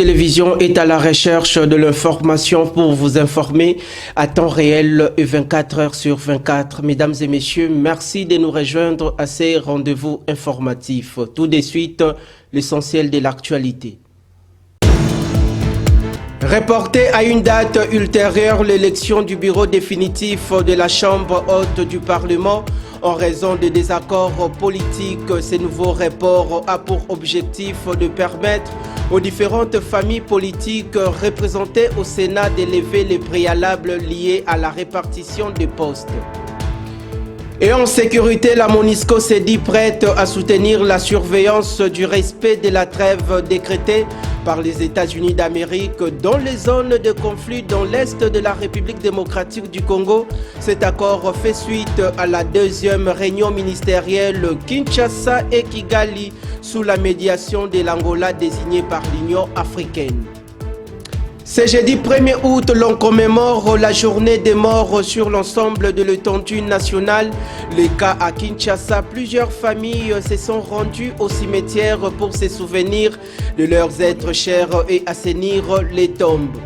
Télévision est à la recherche de l'information pour vous informer à temps réel et 24 heures sur 24. Mesdames et messieurs, merci de nous rejoindre à ces rendez-vous informatifs. Tout de suite, l'essentiel de l'actualité. Reporter à une date ultérieure l'élection du bureau définitif de la Chambre haute du Parlement en raison de désaccords politiques. Ce nouveau report a pour objectif de permettre aux différentes familles politiques représentées au Sénat d'élever les préalables liés à la répartition des postes. Et en sécurité, la MONUSCO s'est dit prête à soutenir la surveillance du respect de la trêve décrétée par les États-Unis d'Amérique dans les zones de conflit dans l'est de la République démocratique du Congo. Cet accord fait suite à la deuxième réunion ministérielle Kinshasa et Kigali sous la médiation de l'Angola désignée par l'Union africaine. Ce jeudi 1er août, l'on commémore la journée des morts sur l'ensemble de l'étendue nationale. Les cas à Kinshasa, plusieurs familles se sont rendues au cimetière pour se souvenir de leurs êtres chers et assainir les tombes.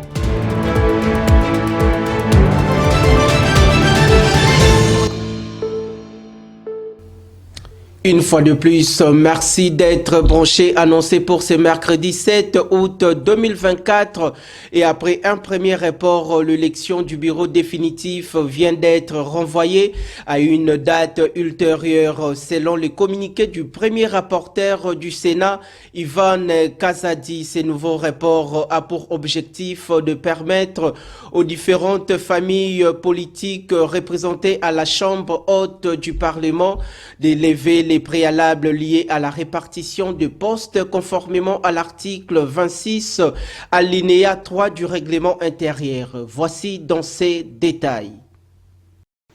Une fois de plus, merci d'être branché, annoncé pour ce mercredi 7 août 2024. Et après un premier report, l'élection du bureau définitif vient d'être renvoyée à une date ultérieure. Selon le communiqué du premier rapporteur du Sénat, Ivan Kazadi, ce nouveau report a pour objectif de permettre aux différentes familles politiques représentées à la Chambre haute du Parlement d'élever les préalables liés à la répartition de postes conformément à l'article 26 alinéa 3 du règlement intérieur. Voici dans ces détails.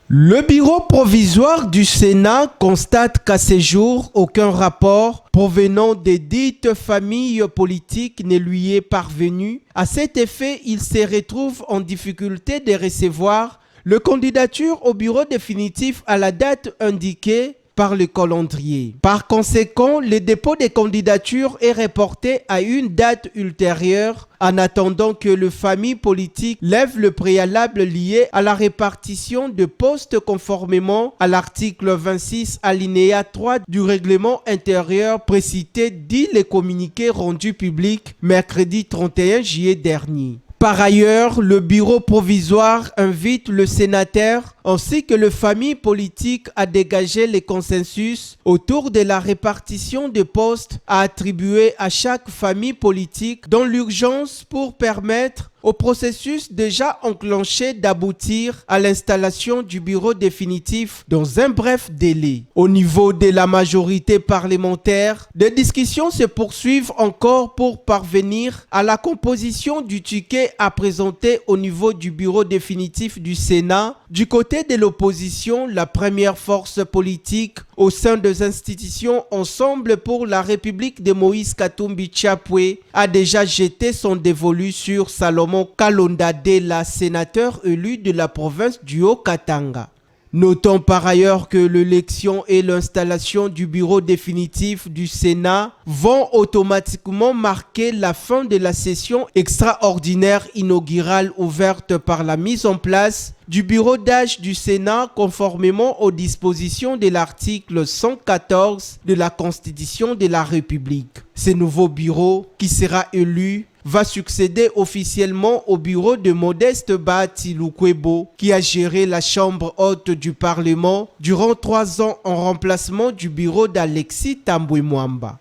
Le bureau provisoire du Sénat constate qu'à ce jour, aucun rapport provenant des dites familles politiques ne lui est parvenu. À cet effet, il se retrouve en difficulté de recevoir le candidature au bureau définitif à la date indiquée par le calendrier. Par conséquent, le dépôt des candidatures est reporté à une date ultérieure en attendant que les familles politiques lèvent le préalable lié à la répartition de postes conformément à l'article 26 alinéa 3 du règlement intérieur précité, dit les communiqués rendus publics mercredi 31 juillet dernier. Par ailleurs, le bureau provisoire invite le sénateur ainsi que les familles politiques à dégager le consensus autour de la répartition des postes à attribuer à chaque famille politique dans l'urgence pour permettre au processus déjà enclenché d'aboutir à l'installation du bureau définitif dans un bref délai. Au niveau de la majorité parlementaire, des discussions se poursuivent encore pour parvenir à la composition du ticket à présenter au niveau du bureau définitif du Sénat. Du côté de l'opposition, la première force politique au sein des institutions Ensemble pour la République de Moïse Katumbi Chapwe a déjà jeté son dévolu sur Salomon Kalonda Dela, sénateur élu de la province du Haut-Katanga. Notons par ailleurs que l'élection et l'installation du bureau définitif du Sénat vont automatiquement marquer la fin de la session extraordinaire inaugurale ouverte par la mise en place du bureau d'âge du Sénat conformément aux dispositions de l'article 114 de la Constitution de la République. Ce nouveau bureau, qui sera élu, va succéder officiellement au bureau de Modeste Bahati Lukwebo, qui a géré la Chambre haute du Parlement durant 3 ans en remplacement du bureau d'Alexis Tambwe Mwamba.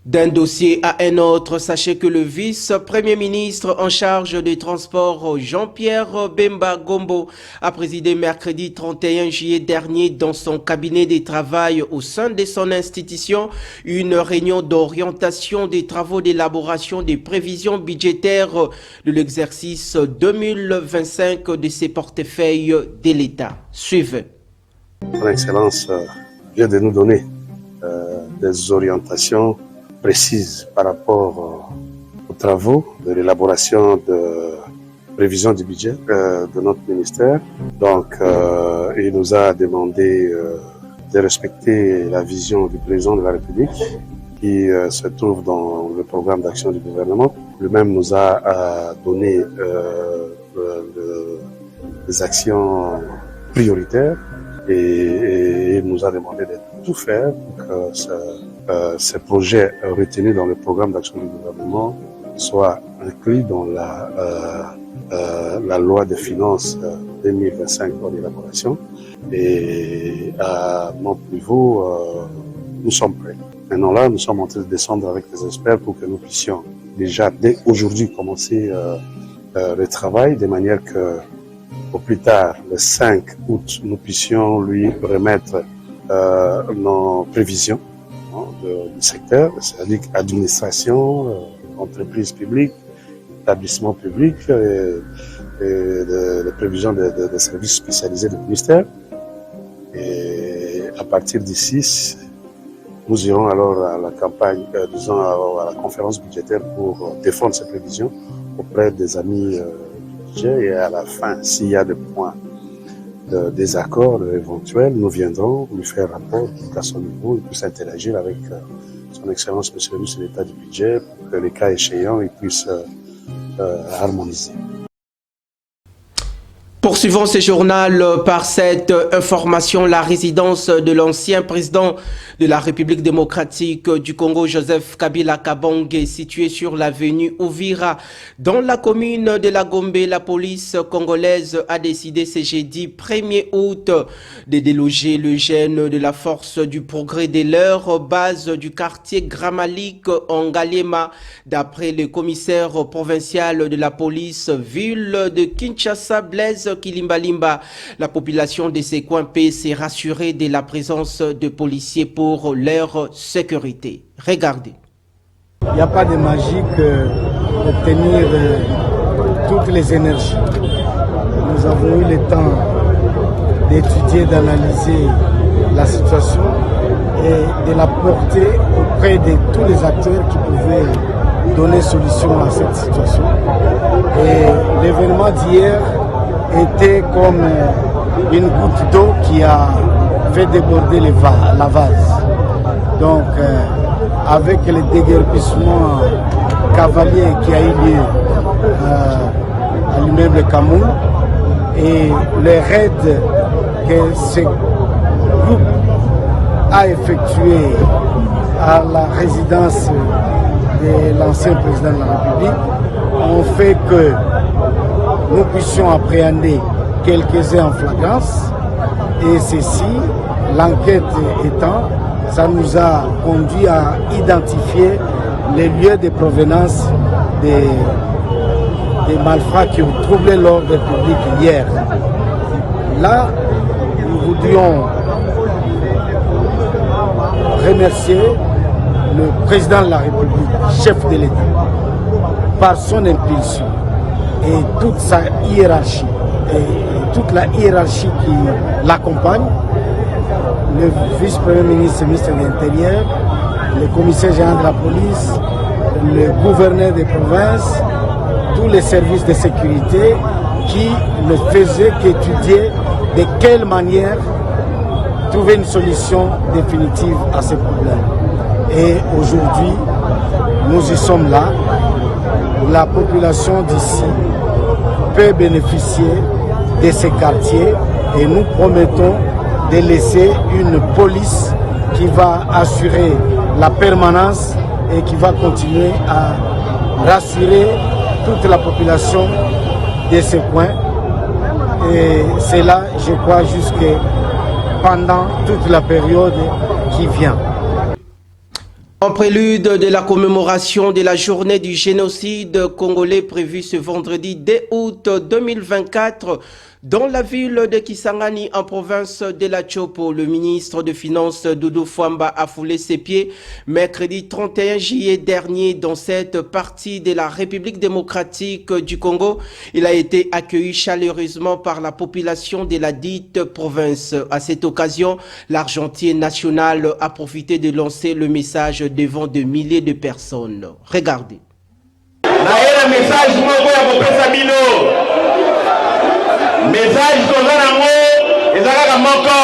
D'un dossier à un autre, sachez que le vice-premier ministre en charge des transports, Jean-Pierre Bemba Gombo, a présidé mercredi 31 juillet dernier dans son cabinet de travail au sein de son institution une réunion d'orientation des travaux d'élaboration des prévisions budgétaires de l'exercice 2025 de ses portefeuilles de l'État. Suivez. Son Excellence vient de nous donner des orientations précises par rapport aux travaux de l'élaboration de prévision du budget de notre ministère. Donc, il nous a demandé de respecter la vision du président de la République qui se trouve dans le programme d'action du gouvernement. Lui-même nous a donné des actions prioritaires et il nous a demandé de tout faire pour que ces projets retenus dans le programme d'action du gouvernement soient inclus dans la loi de finances 2025 en élaboration. Et à notre niveau, nous sommes prêts. Maintenant là, nous sommes en train de descendre avec les experts pour que nous puissions déjà dès aujourd'hui commencer le travail de manière que au plus tard, le 5 août, nous puissions lui remettre nos prévisions du secteur, c'est-à-dire administration, entreprises publiques, établissements publics, et les prévisions des services spécialisés du ministère. Et à partir d'ici, nous irons alors à la campagne, disons à la conférence budgétaire pour défendre ces prévisions auprès des amis du budget. Et à la fin, s'il y a des points de désaccord éventuels, nous viendrons lui faire rapport pour qu'à son niveau, il puisse interagir avec son Excellence Monsieur le ministre de l'État du budget pour que les cas échéants, il puisse harmoniser. Poursuivons ce journal par cette information. La résidence de l'ancien président de la République démocratique du Congo, Joseph Kabila Kabange, est située sur l'avenue Ouvira. Dans la commune de la Gombe, la police congolaise a décidé ce jeudi 1er août de déloger le gène de la force du progrès de leur base du quartier Gramalik en Galema. D'après le commissaire provincial de la police ville de Kinshasa, Blaise Kilimbalimba, la population de ces coins peut se rassurer de la présence de policiers pour leur sécurité. Regardez. Il n'y a pas de magie d'obtenir toutes les énergies. Nous avons eu le temps d'étudier, d'analyser la situation et de la porter auprès de tous les acteurs qui pouvaient donner solution à cette situation. Et l'événement d'hier était comme une goutte d'eau qui a fait déborder la vase. Donc, avec le déguerpissement cavalier qui a eu lieu à l'immeuble Camoun et le raid que ce groupe a effectué à la résidence de l'ancien président de la République, ont fait que nous puissions appréhender quelques-uns en flagrance. Et ceci, l'enquête étant, ça nous a conduit à identifier les lieux de provenance des malfrats qui ont troublé l'ordre public hier. Là, nous voudrions remercier le président de la République, chef de l'État, par son impulsion et toute sa hiérarchie, et toute la hiérarchie qui l'accompagne, le vice-premier ministre, le ministre de l'Intérieur, le commissaire général de la police, le gouverneur des provinces, tous les services de sécurité qui ne faisaient qu'étudier de quelle manière trouver une solution définitive à ces problèmes. Et aujourd'hui, nous y sommes là. La population d'ici peut bénéficier de ces quartiers et nous promettons de laisser une police qui va assurer la permanence et qui va continuer à rassurer toute la population de ces coins. Et c'est là, je crois, jusque pendant toute la période qui vient. En prélude de la commémoration de la journée du génocide congolais prévue ce vendredi 2 août 2024, dans la ville de Kisangani, en province de la Chopo, le ministre de Finances Doudou Fwamba a foulé ses pieds mercredi 31 juillet dernier dans cette partie de la République démocratique du Congo. Il a été accueilli chaleureusement par la population de la dite province. À cette occasion, l'Argentine nationale a profité de lancer le message devant de milliers de personnes. Regardez. Message toza nango ezalaka moko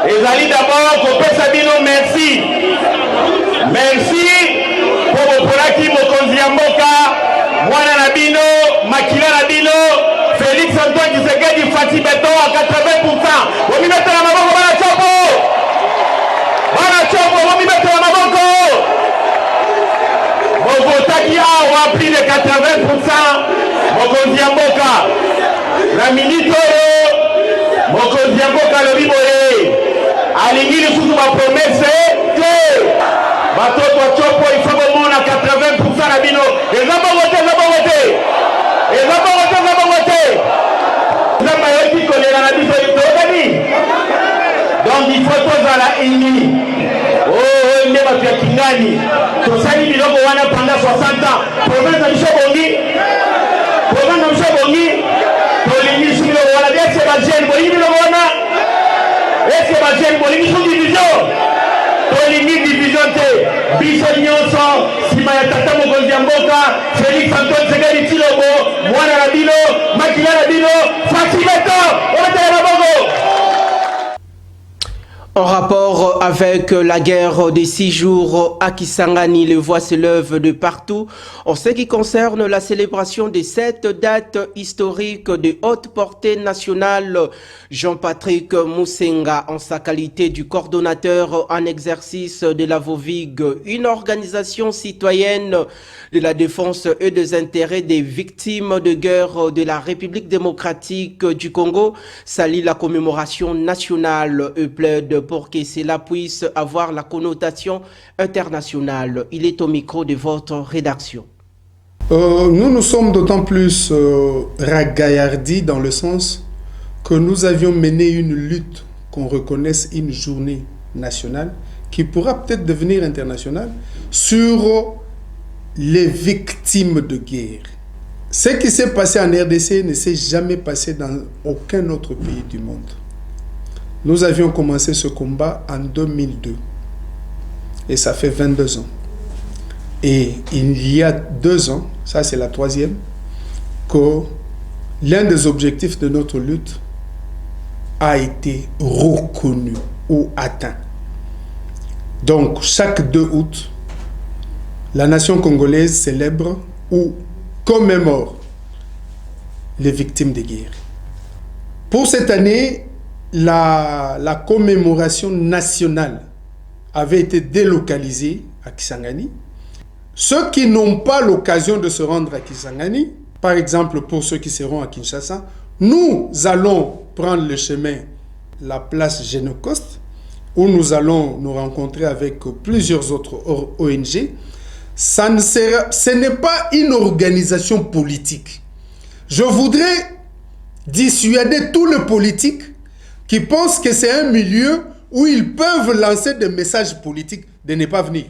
ezali d'abord kopesa bino merci Merci pour Bopolaki Mokonzi ya mboka, mwana na bino, makila na bino, Félix Antoine Tshisekedi Fati Beton à 80%. Womi mettre la maboko bana chopo. Bana chopo womi mettre la maboko. Bovotaki awa plus de 80%. Mokonzi ya mboka. La minute Mokonzi ya mboka le biboye. Alingi lisusu ma promesse que batoto wa chopo il faut bomona 80% na bino. Ezaba voter. Donc il faut tous à la ennemi. Oh, il n'est pas bien Kingani. Tout ça, il est pendant 60 ans. Province de Chabongi. Tolini sur le Rwanda. Est-ce que ma gêne, Bolini le Rwanda? Est-ce que ma gêne, Bolini sous division? Tolini division T. Bison Nyonson, Simaya Tata Mokonzi ya mboka, Félix Antoine Tshisekedi Tshilombo, Mwana na bino, Makila na bino, Fati Beton, on était à la Bongo. En rapport avec la guerre des 6 jours à Kisangani, les voix se lèvent de partout. En ce qui concerne la célébration de cette date historique de haute portée nationale, Jean-Patrick Moussenga, en sa qualité du coordonnateur en exercice de la VOVIG, une organisation citoyenne de la défense et des intérêts des victimes de guerre de la République démocratique du Congo, salue la commémoration nationale et plaide pour que cela puisse avoir la connotation internationale. Il est au micro de votre rédaction. Nous sommes d'autant plus ragaillardis dans le sens que nous avions mené une lutte qu'on reconnaisse une journée nationale qui pourra peut-être devenir internationale sur les victimes de guerre. Ce qui s'est passé en RDC ne s'est jamais passé dans aucun autre pays du monde. Nous avions commencé ce combat en 2002 et ça fait 22 ans. Et il y a 2 ans, ça c'est la 3e, que l'un des objectifs de notre lutte a été reconnu ou atteint. Donc chaque 2 août, la nation congolaise célèbre ou commémore les victimes de guerre. Pour cette année, la commémoration nationale avait été délocalisée à Kisangani. Ceux qui n'ont pas l'occasion de se rendre à Kisangani, par exemple pour ceux qui seront à Kinshasa, nous allons prendre le chemin, la place Génocoste, où nous allons nous rencontrer avec plusieurs autres ONG. Ce n'est pas une organisation politique. Je voudrais dissuader tous les politiques qui pensent que c'est un milieu où ils peuvent lancer des messages politiques de ne pas venir.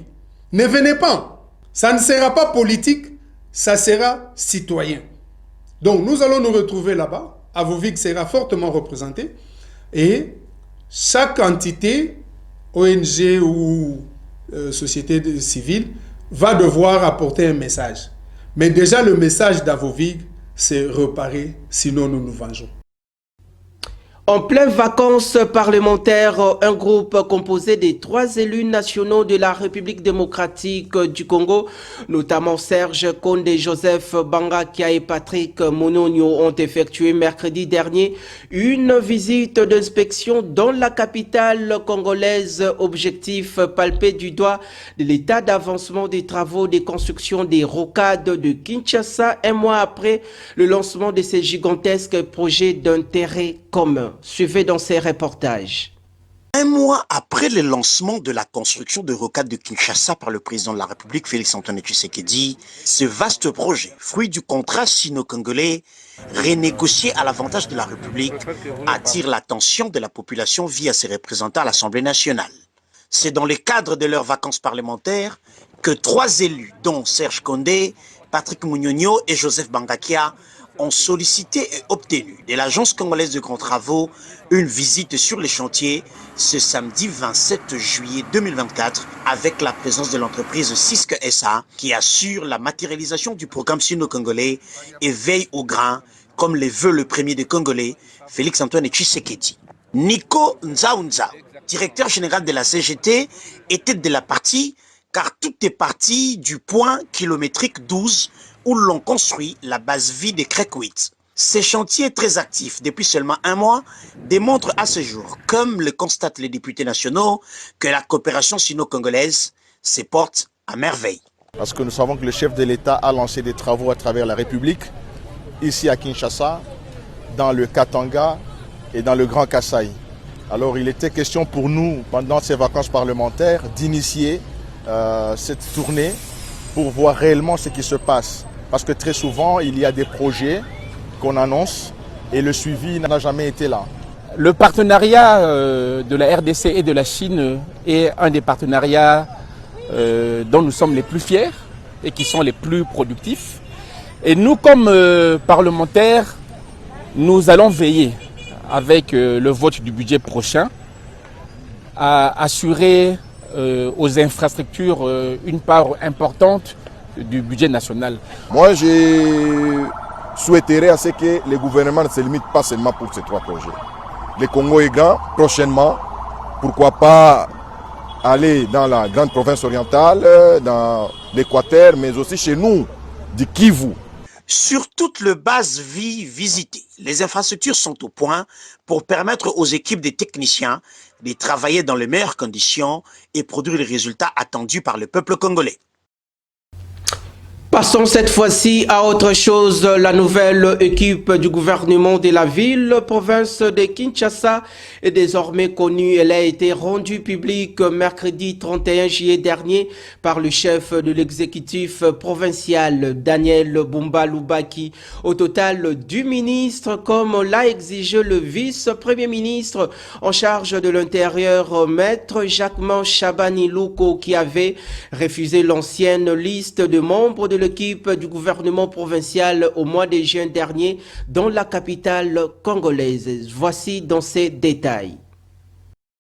Ne venez pas. Ça ne sera pas politique, ça sera citoyen. Donc nous allons nous retrouver là-bas. Avovig sera fortement représenté. Et chaque entité, ONG ou société civile, va devoir apporter un message. Mais déjà le message d'Avovig, c'est réparer, sinon nous nous vengeons. En pleine vacances parlementaires, un groupe composé des 3 élus nationaux de la République démocratique du Congo, notamment Serge Kondé, Joseph Bangakia et Patrick Mononio, ont effectué mercredi dernier une visite d'inspection dans la capitale congolaise. Objectif palpé du doigt de l'état d'avancement des travaux de construction des rocades de Kinshasa, un mois après le lancement de ces gigantesques projets d'intérêt commun. Suivez dans ces reportages. Un mois après le lancement de la construction de rocades de Kinshasa par le président de la République, Félix Antoine Tshisekedi, ce vaste projet, fruit du contrat sino-congolais, renégocié à l'avantage de la République, attire l'attention de la population via ses représentants à l'Assemblée nationale. C'est dans le cadre de leurs vacances parlementaires que 3 élus, dont Serge Kondé, Patrick Mounionio et Joseph Bangakia, ont sollicité et obtenu de l'Agence congolaise de grands travaux une visite sur les chantiers ce samedi 27 juillet 2024 avec la présence de l'entreprise Cisque SA qui assure la matérialisation du programme sino-congolais et veille au grain comme le veut le premier des Congolais, Félix Antoine Tshisekedi. Nico Nzaounza, directeur général de la CGT, était de la partie car tout est parti du point kilométrique 12 où l'on construit la base vie des Crécoïtes. Ces chantiers très actifs depuis seulement un mois démontrent à ce jour, comme le constatent les députés nationaux, que la coopération sino-congolaise se porte à merveille. Parce que nous savons que le chef de l'État a lancé des travaux à travers la République, ici à Kinshasa, dans le Katanga et dans le Grand Kasaï. Alors il était question pour nous, pendant ces vacances parlementaires, d'initier cette tournée pour voir réellement ce qui se passe. Parce que très souvent, il y a des projets qu'on annonce et le suivi n'a jamais été là. Le partenariat de la RDC et de la Chine est un des partenariats dont nous sommes les plus fiers et qui sont les plus productifs. Et nous, comme parlementaires, nous allons veiller avec le vote du budget prochain à assurer aux infrastructures une part importante du budget national. Moi, je souhaiterais à ce que le gouvernement ne se limite pas seulement pour ces 3 projets. Le Congo est grand, prochainement, pourquoi pas aller dans la grande province orientale, dans l'Équateur, mais aussi chez nous, du Kivu. Sur toute le base vie visitée, les infrastructures sont au point pour permettre aux équipes des techniciens de travailler dans les meilleures conditions et produire les résultats attendus par le peuple congolais. Passons cette fois-ci à autre chose. La nouvelle équipe du gouvernement de la ville-province de Kinshasa est désormais connue. Elle a été rendue publique mercredi 31 juillet dernier par le chef de l'exécutif provincial, Daniel Bumba Lubaki. Au total, 10 ministres, comme l'a exigé le vice-premier ministre en charge de l'Intérieur, Maître Jacquemin Chabani Louko, qui avait refusé l'ancienne liste de membres de l'équipe du gouvernement provincial au mois de juin dernier dans la capitale congolaise. Voici dans ces détails.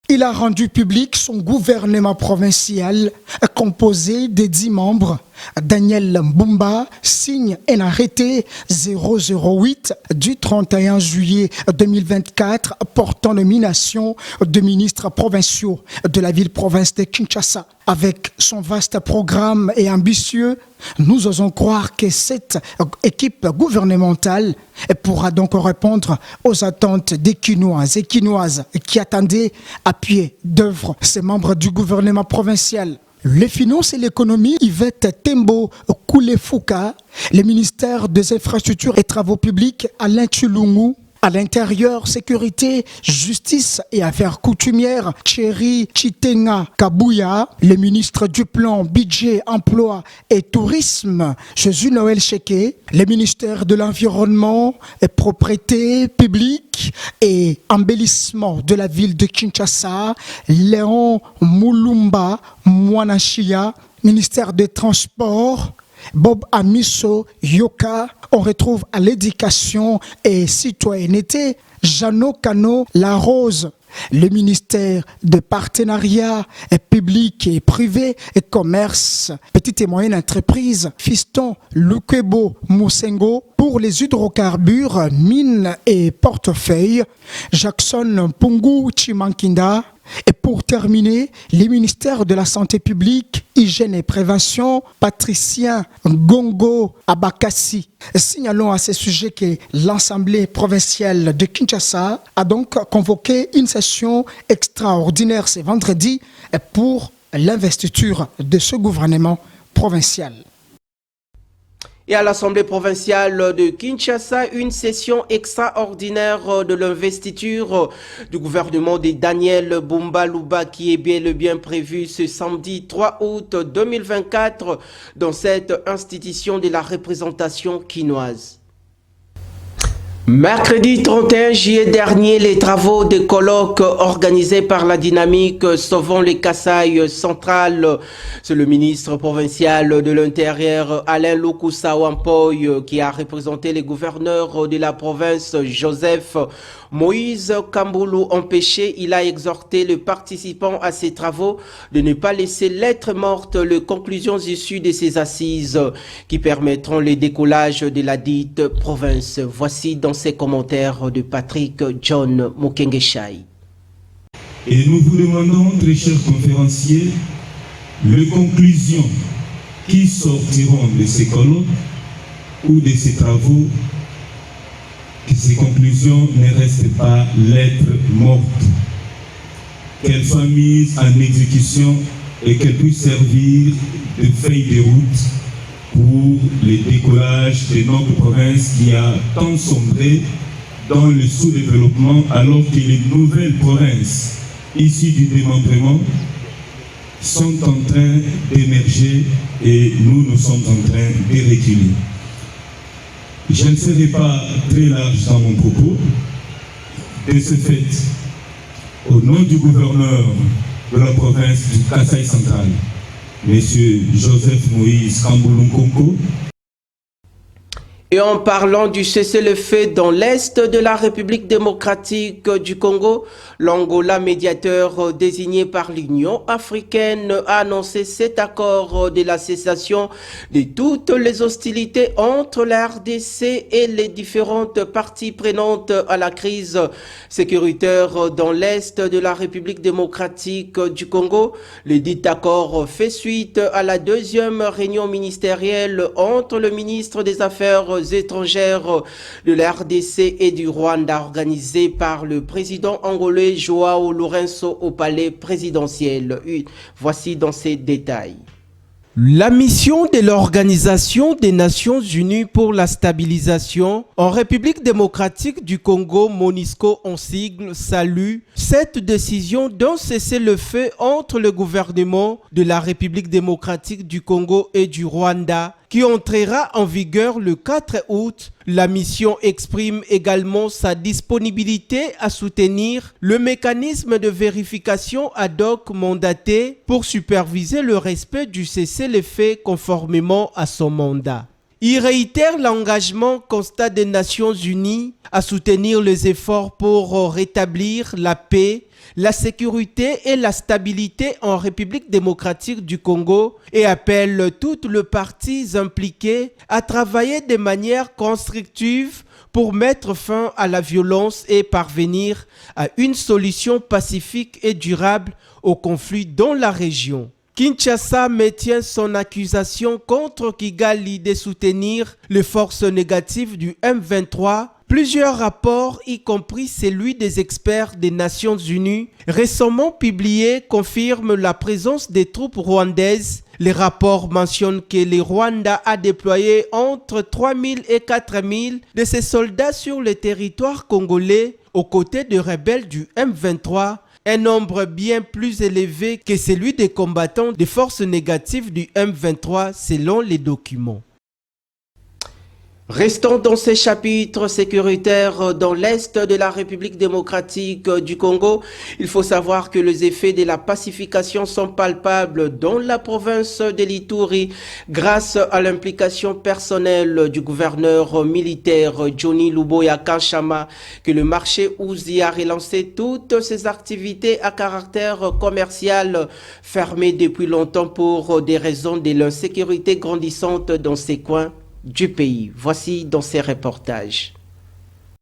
Il a rendu public son gouvernement provincial composé de 10 membres. Daniel Mbumba signe un arrêté 008 du 31 juillet 2024 portant nomination de ministres provinciaux de la ville-province de Kinshasa. Avec son vaste programme et ambitieux, nous osons croire que cette équipe gouvernementale pourra donc répondre aux attentes des Kinoises et Kinoises qui attendaient à pied d'œuvre ces membres du gouvernement provincial. Les finances et l'économie, Yvette Tembo Koulefouka, le ministère des infrastructures et travaux publics, Alain Tchulungu, à l'intérieur, sécurité, justice et affaires coutumières, Thierry Chitenga Kabouya, le ministre du plan, budget, emploi et tourisme, Jésus Noël Cheke, le ministère de l'environnement et propriété publique et embellissement de la ville de Kinshasa, Léon Moulumba Mwanachia, ministère des Transports, Bob Amiso Yoka. On retrouve à l'éducation et citoyenneté Jeannot Kano Larose, le ministère de partenariat public et privé et commerce, petite et moyenne entreprise, Fiston Lukebo Moussengo pour les hydrocarbures, mines et portefeuilles, Jackson Pungu Chimankinda. Et pour terminer, les ministères de la Santé publique, Hygiène et Prévention, Patricien Gongo Abakassi. Signalons à ce sujet que l'Assemblée provinciale de Kinshasa a donc convoqué une session extraordinaire ce vendredi pour l'investiture de ce gouvernement provincial. Et à l'Assemblée provinciale de Kinshasa, une session extraordinaire de l'investiture du gouvernement de Daniel Bumba Lubaki est bien prévue ce samedi 3 août 2024 dans cette institution de la représentation quinoise. Mercredi 31 juillet dernier, les travaux de colloque organisés par la dynamique Sauvons les Kasaï centrale, c'est le ministre provincial de l'Intérieur Alain Lukusa Wampoy qui a représenté les gouverneurs de la province Joseph Moïse Kamboulou empêché. Il a exhorté les participants à ces travaux de ne pas laisser lettre morte les conclusions issues de ces assises qui permettront le décollage de la dite province. Voici dans ces commentaires de Patrick John Mukengeshai. Et nous vous demandons, très chers conférenciers, Les conclusions qui sortiront de ces colloques ou de ces travaux, que ces conclusions ne restent pas lettres mortes, qu'elles soient mises en exécution et qu'elles puissent servir de feuille de route pour le décollage de notre province qui a tant sombré dans le sous-développement, alors que les nouvelles provinces issues du démembrement sont en train d'émerger et nous sommes en train de reculer. Je ne serai pas très large dans mon propos. De ce fait, au nom du gouverneur de la province du Kasaï central, M. Joseph Moïse Kamboulounkonko. Et en parlant du cessez-le-feu dans l'Est de la République démocratique du Congo, l'Angola, médiateur désigné par l'Union africaine, a annoncé cet accord de la cessation de toutes les hostilités entre la RDC et les différentes parties prenantes à la crise sécuritaire dans l'Est de la République démocratique du Congo. Le dit accord fait suite à la deuxième réunion ministérielle entre le ministre des Affaires étrangères de la RDC et du Rwanda organisée par le président angolais Joao Lourenço au palais présidentiel. Voici dans ces détails. La mission de l'Organisation des Nations Unies pour la stabilisation en République démocratique du Congo, MONUSCO en sigle, salue cette décision d'un cessez-le-feu entre le gouvernement de la République démocratique du Congo et du Rwanda qui entrera en vigueur le 4 août. La mission exprime également sa disponibilité à soutenir le mécanisme de vérification ad hoc mandaté pour superviser le respect du cessez-le-feu conformément à son mandat. Il réitère l'engagement constat des Nations Unies à soutenir les efforts pour rétablir la paix, la sécurité et la stabilité en République démocratique du Congo et appelle toutes les parties impliquées à travailler de manière constructive pour mettre fin à la violence et parvenir à une solution pacifique et durable au conflit dans la région. Kinshasa maintient son accusation contre Kigali de soutenir les forces négatives du M23. Plusieurs rapports, y compris celui des experts des Nations Unies, récemment publiés, confirment la présence des troupes rwandaises. Les rapports mentionnent que le Rwanda a déployé entre 3 000 et 4 000 de ses soldats sur le territoire congolais aux côtés de rebelles du M23, un nombre bien plus élevé que celui des combattants des forces négatives du M23 selon les documents. Restons dans ces chapitres sécuritaires dans l'Est de la République démocratique du Congo. Il faut savoir que les effets de la pacification sont palpables dans la province de l'Ituri grâce à l'implication personnelle du gouverneur militaire Johnny Luboya Kanshama, que le marché Ouzi a relancé toutes ses activités à caractère commercial fermées depuis longtemps pour des raisons de l'insécurité grandissante dans ces coins du pays. Voici dans ces reportages.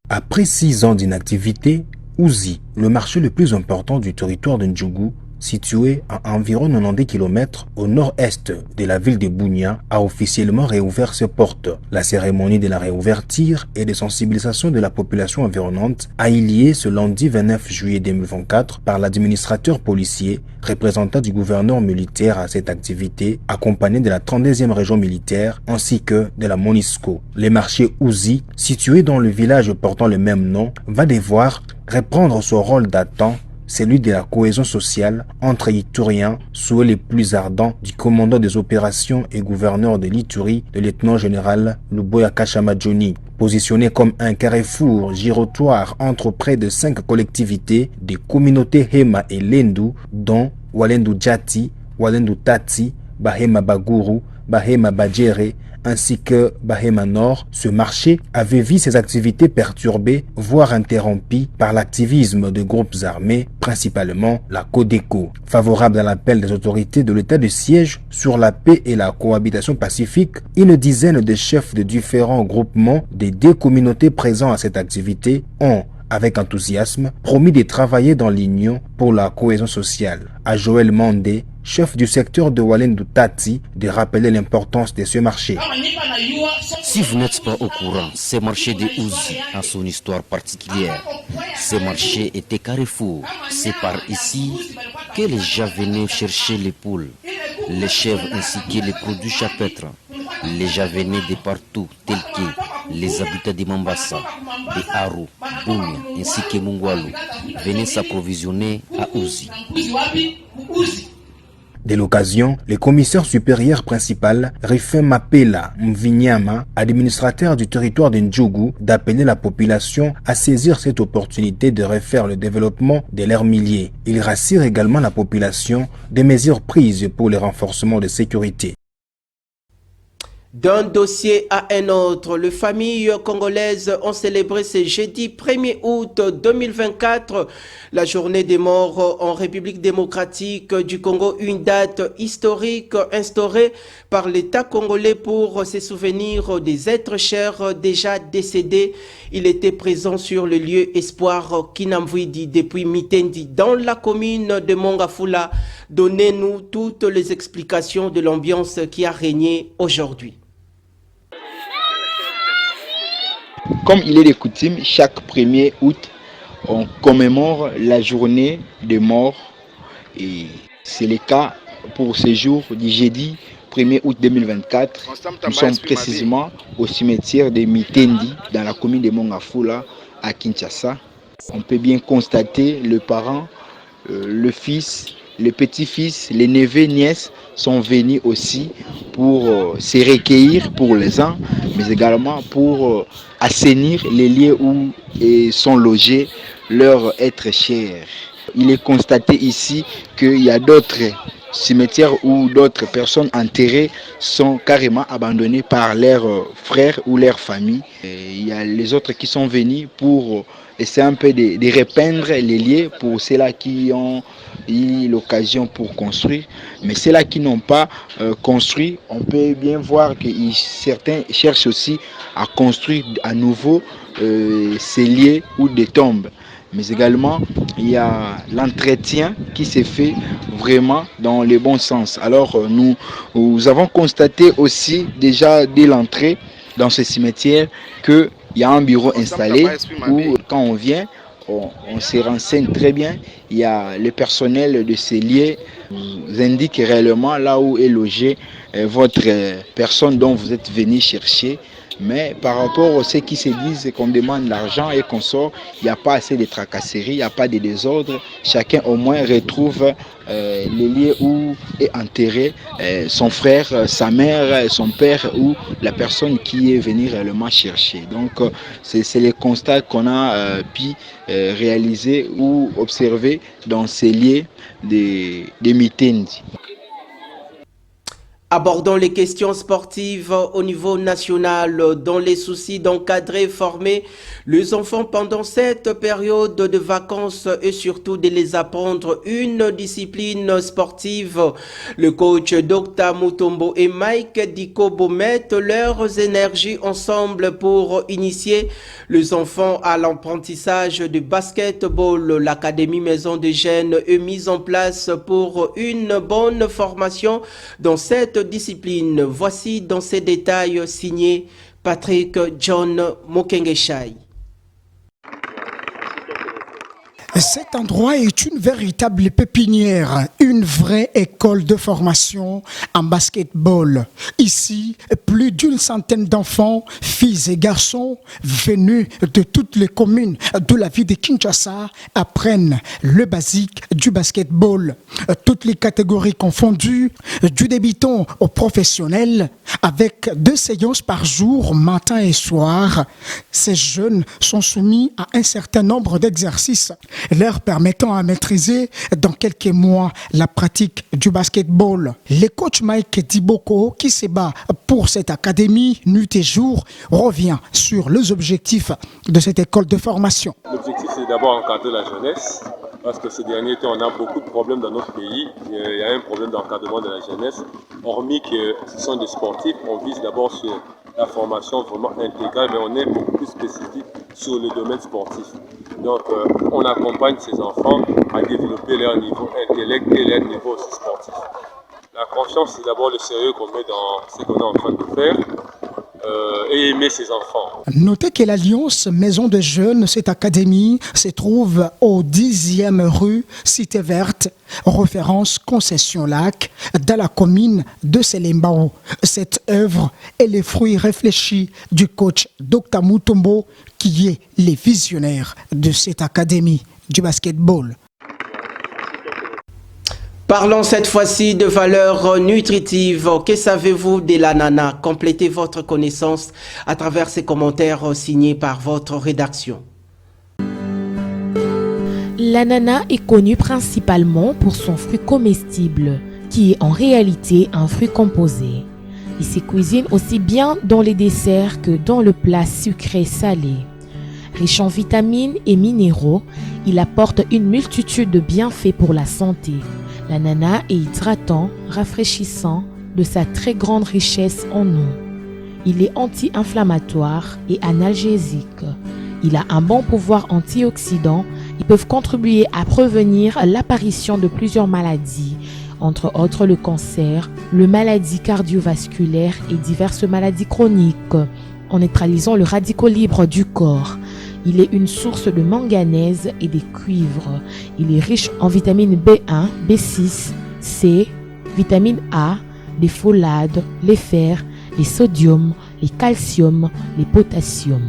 Après 6 ans d'inactivité, Ouzi, le marché le plus important du territoire de Ndjougou, situé à environ 90 km au nord-est de la ville de Bunia, a officiellement réouvert ses portes. La cérémonie de la réouverture et de sensibilisation de la population environnante a eu lieu ce lundi 29 juillet 2024 par l'administrateur policier, représentant du gouverneur militaire à cette activité, accompagné de la 32e région militaire ainsi que de la MONUSCO. Le marché Ouzi, situé dans le village portant le même nom, va devoir reprendre son rôle datant, celui de la cohésion sociale entre Ituriens, souhait les plus ardents du commandant des opérations et gouverneur de l'Ituri, le lieutenant-général Luboya Kanshama Johnny. Positionné comme un carrefour girotoire entre près de 5 collectivités des communautés Hema et Lendu, dont Walendu Djati, Walendu Tati, Bahema Baguru, Bahema Badjere, ainsi que Bahema Nord, ce marché avait vu ses activités perturbées, voire interrompues par l'activisme de groupes armés, principalement la Codeco. Favorable à l'appel des autorités de l'état de siège sur la paix et la cohabitation pacifique, une dizaine de chefs de différents groupements des 2 communautés présents à cette activité ont, avec enthousiasme, promis de travailler dans l'union pour la cohésion sociale. À Joël Mandé, chef du secteur de Walendou Tati, de rappeler l'importance de ce marché. Si vous n'êtes pas au courant, ce marché de Ouzi a son histoire particulière. Ce marché était carrefour. C'est par ici que les gens venaient chercher les poules, les chèvres ainsi que les produits chapitres. Les gens venaient de partout, tels que les habitants de Mombasa, de Aru, Bunia ainsi que Mungwalu, venaient s'approvisionner à Ouzi. De l'occasion, le commissaire supérieur principal, Rifin Mapela Mvinyama, administrateur du territoire de Ndjougou, d'appeler la population à saisir cette opportunité de refaire le développement de leurs milliers. Il rassure également la population des mesures prises pour le renforcement de sécurité. D'un dossier à un autre, les familles congolaises ont célébré ce jeudi 1er août 2024 la journée des morts en République démocratique du Congo, une date historique instaurée par l'État congolais pour se souvenir des êtres chers déjà décédés. Il était présent sur le lieu Espoir Kinamvidi depuis Mitendi dans la commune de Mongafula. Donnez-nous toutes les explications de l'ambiance qui a régné aujourd'hui. Comme il est de coutume, chaque 1er août, on commémore la journée des morts. Et c'est le cas pour ce jour du jeudi 1er août 2024. Nous sommes précisément au cimetière de Mitendi, dans la commune de Mongafula, à Kinshasa. On peut bien constater le parent, le fils, les petits-fils, les neveux, nièces sont venus aussi pour se recueillir pour les uns, mais également pour assainir les lieux où sont logés leurs êtres chers. Il est constaté ici qu'il y a d'autres cimetières où d'autres personnes enterrées sont carrément abandonnées par leurs frères ou leurs familles. Et il y a les autres qui sont venus pour essayer un peu de repeindre les lieux pour ceux-là qui ont eu l'occasion pour construire. Mais ceux-là qui n'ont pas construit, on peut bien voir que certains cherchent aussi à construire à nouveau ces lieux ou des tombes. Mais également, il y a l'entretien qui s'est fait vraiment dans le bon sens. Alors, nous avons constaté aussi déjà dès l'entrée dans ce cimetière qu'il y a un bureau installé où quand on vient, on se renseigne très bien. Il y a le personnel de ces lieux vous indique réellement là où est logée votre personne dont vous êtes venu chercher. Mais par rapport à ceux qui se disent qu'on demande l'argent et qu'on sort, il n'y a pas assez de tracasseries, il n'y a pas de désordre. Chacun au moins retrouve les lieux où est enterré son frère, sa mère, son père ou la personne qui est venue réellement chercher. Donc c'est le constat qu'on a pu réaliser ou observer dans ces lieux de Mitendi. Abordons les questions sportives au niveau national. Dans les soucis d'encadrer, former les enfants pendant cette période de vacances et surtout de les apprendre une discipline sportive, le coach Dr Mutombo et Mike Dikobo mettent leurs énergies ensemble pour initier les enfants à l'apprentissage du basketball. L'Académie Maison des Jeunes est mise en place pour une bonne formation dans cette discipline. Voici dans ces détails signé Patrick John Mokengeshai. Cet endroit est une véritable pépinière, une vraie école de formation en basketball. Ici, plus d'une centaine d'enfants, filles et garçons, venus de toutes les communes de la ville de Kinshasa, apprennent le basique du basketball. Toutes les catégories confondues, du débutant au professionnel, avec 2 séances par jour, matin et soir. Ces jeunes sont soumis à un certain nombre d'exercices leur permettant à maîtriser dans quelques mois la pratique du basketball. Le coach Mike Diboko, qui se bat pour cette académie nuit et jour, revient sur les objectifs de cette école de formation. L'objectif, c'est d'abord encadrer la jeunesse, parce que ces derniers temps, on a beaucoup de problèmes dans notre pays. Il y a un problème d'encadrement de la jeunesse. Hormis que ce sont des sportifs, on vise d'abord sur la formation vraiment intégrale, mais on est beaucoup plus spécifique sur le domaine sportif. Donc on accompagne ces enfants à développer leur niveau intellect et leur niveau aussi sportif. La confiance, c'est d'abord le sérieux qu'on met dans ce qu'on est en train de faire et aimer ses enfants. Notez que l'Alliance Maison de Jeunes, cette académie, se trouve au 10e rue Cité Verte, référence Concession Lac, dans la commune de Selembao. Cette œuvre est le fruit réfléchi du coach Dr Mutombo, qui est le visionnaire de cette académie du basketball. Parlons cette fois-ci de valeurs nutritives. Que savez-vous de l'ananas? Complétez votre connaissance à travers ces commentaires signés par votre rédaction. L'ananas est connu principalement pour son fruit comestible, qui est en réalité un fruit composé. Il se cuisine aussi bien dans les desserts que dans le plat sucré-salé. Riche en vitamines et minéraux, il apporte une multitude de bienfaits pour la santé. L'ananas est hydratant, rafraîchissant de sa très grande richesse en eau. Il est anti-inflammatoire et analgésique. Il a un bon pouvoir antioxydant. Ils peuvent contribuer à prévenir l'apparition de plusieurs maladies, entre autres le cancer, les maladies cardiovasculaires et diverses maladies chroniques, en neutralisant le radicaux libre du corps. Il est une source de manganèse et de cuivre. Il est riche en vitamines B1, B6, C, vitamine A, les folades, les fers, les sodium, les calcium, les potassium.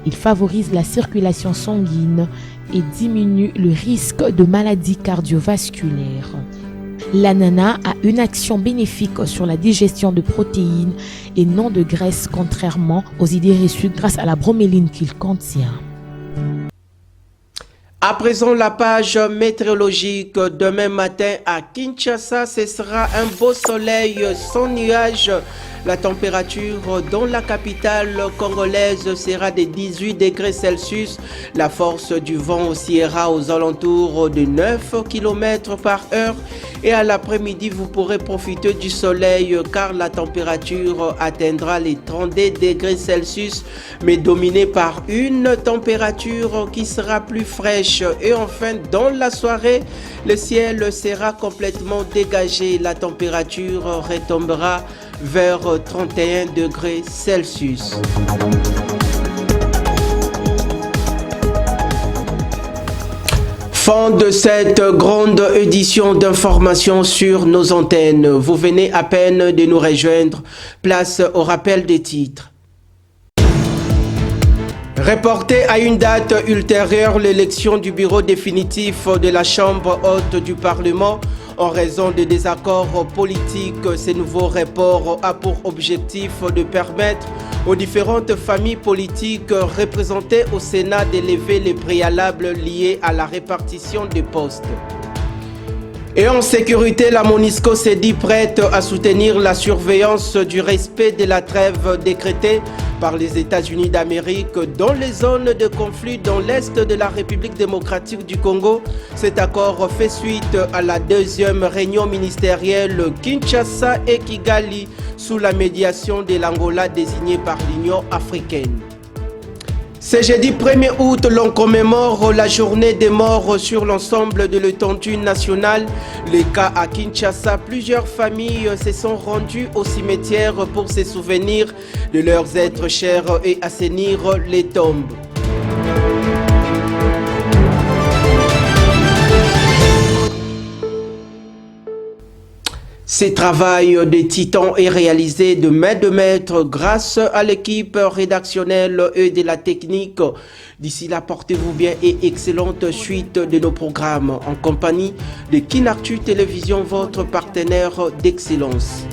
Il favorise la circulation sanguine et diminue le risque de maladies cardiovasculaires. L'ananas a une action bénéfique sur la digestion de protéines et non de graisses, contrairement aux idées reçues grâce à la broméline qu'il contient. À présent, la page météorologique. Demain matin à Kinshasa, ce sera un beau soleil sans nuages. La température dans la capitale congolaise sera de 18 degrés Celsius. La force du vent oscillera aux alentours de 9 km par heure. Et à l'après-midi, vous pourrez profiter du soleil car la température atteindra les 32 degrés Celsius, mais dominée par une température qui sera plus fraîche. Et enfin, dans la soirée, le ciel sera complètement dégagé. La température retombera vers 31 degrés Celsius. Fin de cette grande édition d'information sur nos antennes. Vous venez à peine de nous rejoindre. Place au rappel des titres. Reporté à une date ultérieure l'élection du bureau définitif de la Chambre haute du Parlement en raison des désaccords politiques. Ce nouveau report a pour objectif de permettre aux différentes familles politiques représentées au Sénat d'élever les préalables liés à la répartition des postes. Et en sécurité, la MONUSCO s'est dit prête à soutenir la surveillance du respect de la trêve décrétée par les États-Unis d'Amérique dans les zones de conflit dans l'Est de la République démocratique du Congo. Cet accord fait suite à la deuxième réunion ministérielle Kinshasa et Kigali sous la médiation de l'Angola désignée par l'Union africaine. Ce jeudi 1er août, l'on commémore la journée des morts sur l'ensemble de l'étendue nationale. Les cas à Kinshasa, plusieurs familles se sont rendues au cimetière pour se souvenir de leurs êtres chers et assainir les tombes. Ce travail de titan est réalisé de main de maître grâce à l'équipe rédactionnelle et de la technique. D'ici là, portez-vous bien et excellente suite de nos programmes en compagnie de Kinartu Télévision, votre partenaire d'excellence.